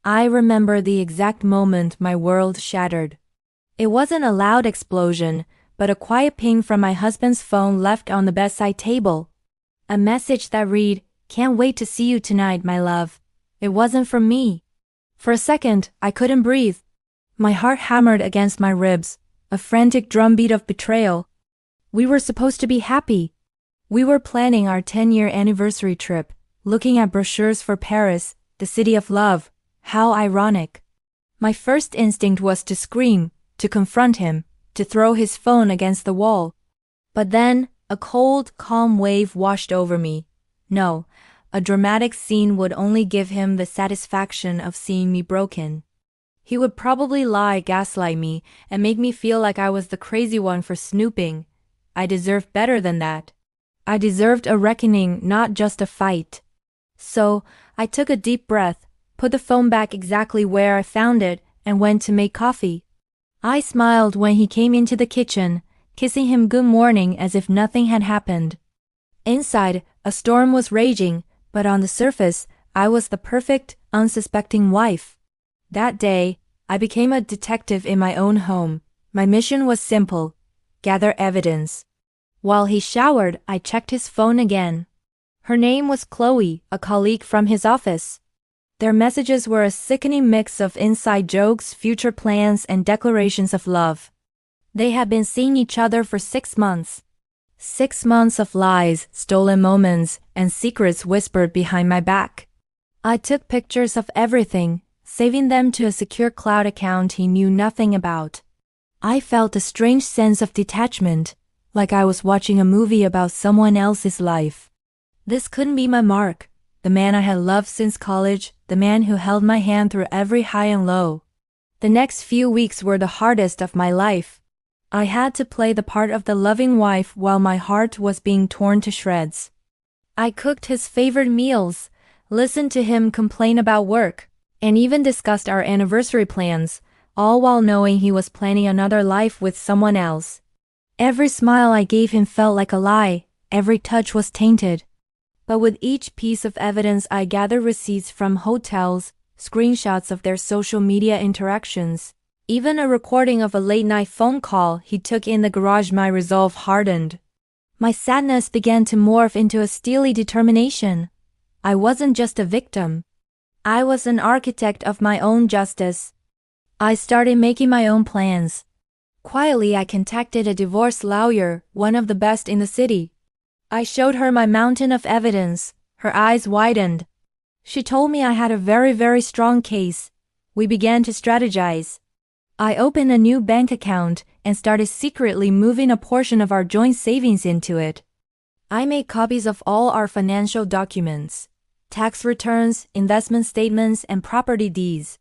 I remember the exact moment my world shattered. It wasn't a loud explosion, but a quiet ping from my husband's phone left on the bedside table. A message that read, "Can't wait to see you tonight, my love." It wasn't from me. For a second, I couldn't breathe. My heart hammered against my ribs, a frantic drumbeat of betrayal. We were supposed to be happy. We were planning our 10-year anniversary trip, looking at brochures for Paris, the city of love. How ironic. My first instinct was to scream, to confront him, to throw his phone against the wall. But then, a cold, calm wave washed over me. No, a dramatic scene would only give him the satisfaction of seeing me broken. He would probably lie, gaslight me, and make me feel like I was the crazy one for snooping. I deserved better than that. I deserved a reckoning, not just a fight. So, I took a deep breath, put the phone back exactly where I found it, and went to make coffee. I smiled when he came into the kitchen, kissing him good morning as if nothing had happened. Inside, a storm was raging, but on the surface, I was the perfect, unsuspecting wife. That day, I became a detective in my own home. My mission was simple: gather evidence. While he showered, I checked his phone again. Her name was Chloe, a colleague from his office. Their messages were a sickening mix of inside jokes, future plans, and declarations of love. They had been seeing each other for 6 months. 6 months of lies, stolen moments, and secrets whispered behind my back. I took pictures of everything, saving them to a secure cloud account he knew nothing about. I felt a strange sense of detachment, like I was watching a movie about someone else's life. This couldn't be my Mark, the man I had loved since college, the man who held my hand through every high and low. The next few weeks were the hardest of my life. I had to play the part of the loving wife while my heart was being torn to shreds. I cooked his favorite meals, listened to him complain about work, and even discussed our anniversary plans, all while knowing he was planning another life with someone else. Every smile I gave him felt like a lie, every touch was tainted. But with each piece of evidence I gathered receipts from hotels, screenshots of their social media interactions, even a recording of a late-night phone call he took in the garage. My resolve hardened. My sadness began to morph into a steely determination. I wasn't just a victim. I was an architect of my own justice. I started making my own plans. Quietly, I contacted a divorce lawyer, one of the best in the city. I showed her my mountain of evidence. Her eyes widened. She told me I had a very, very strong case. We began to strategize. I opened a new bank account and started secretly moving a portion of our joint savings into it. I made copies of all our financial documents, tax returns, investment statements, and property deeds.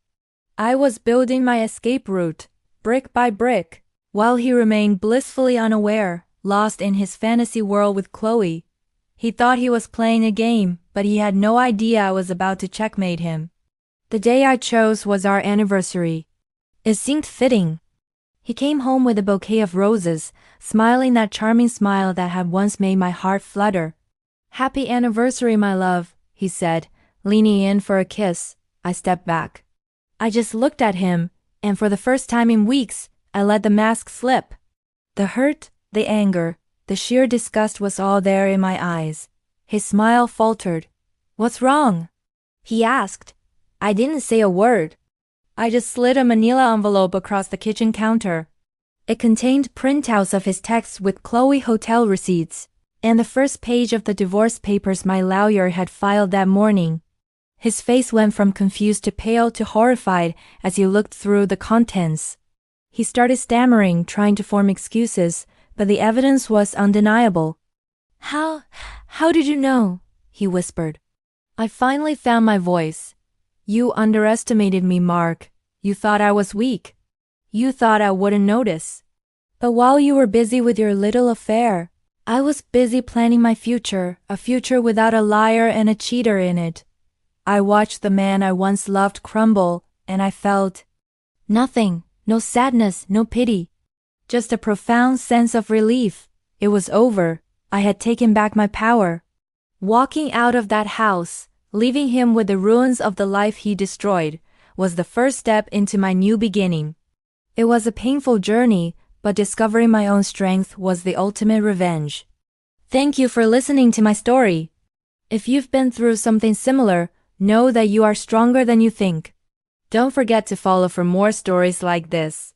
I was building my escape route, brick by brick, while he remained blissfully unaware, lost in his fantasy world with Chloe. He thought he was playing a game, but he had no idea I was about to checkmate him. The day I chose was our anniversary. It seemed fitting. He came home with a bouquet of roses, smiling that charming smile that had once made my heart flutter. "Happy anniversary, my love," he said, leaning in for a kiss. I stepped back. I just looked at him, and for the first time in weeks, I let the mask slip. The hurt, the anger, the sheer disgust was all there in my eyes. His smile faltered. "What's wrong?" he asked. I didn't say a word. I just slid a manila envelope across the kitchen counter. It contained printouts of his texts with Chloe hotel receipts, and the first page of the divorce papers my lawyer had filed that morning. His face went from confused to pale to horrified as he looked through the contents. He started stammering, trying to form excuses, but the evidence was undeniable. How did you know?" he whispered. I finally found my voice. "You underestimated me, Mark. You thought I was weak. You thought I wouldn't notice. But while you were busy with your little affair, I was busy planning my future, a future without a liar and a cheater in it. I watched the man I once loved crumble, and I felt nothing, no sadness, no pity. Just a profound sense of relief. It was over. I had taken back my power. Walking out of that house, leaving him with the ruins of the life he destroyed, was the first step into my new beginning. It was a painful journey, but discovering my own strength was the ultimate revenge. Thank you for listening to my story. If you've been through something similar, know that you are stronger than you think. Don't forget to follow for more stories like this.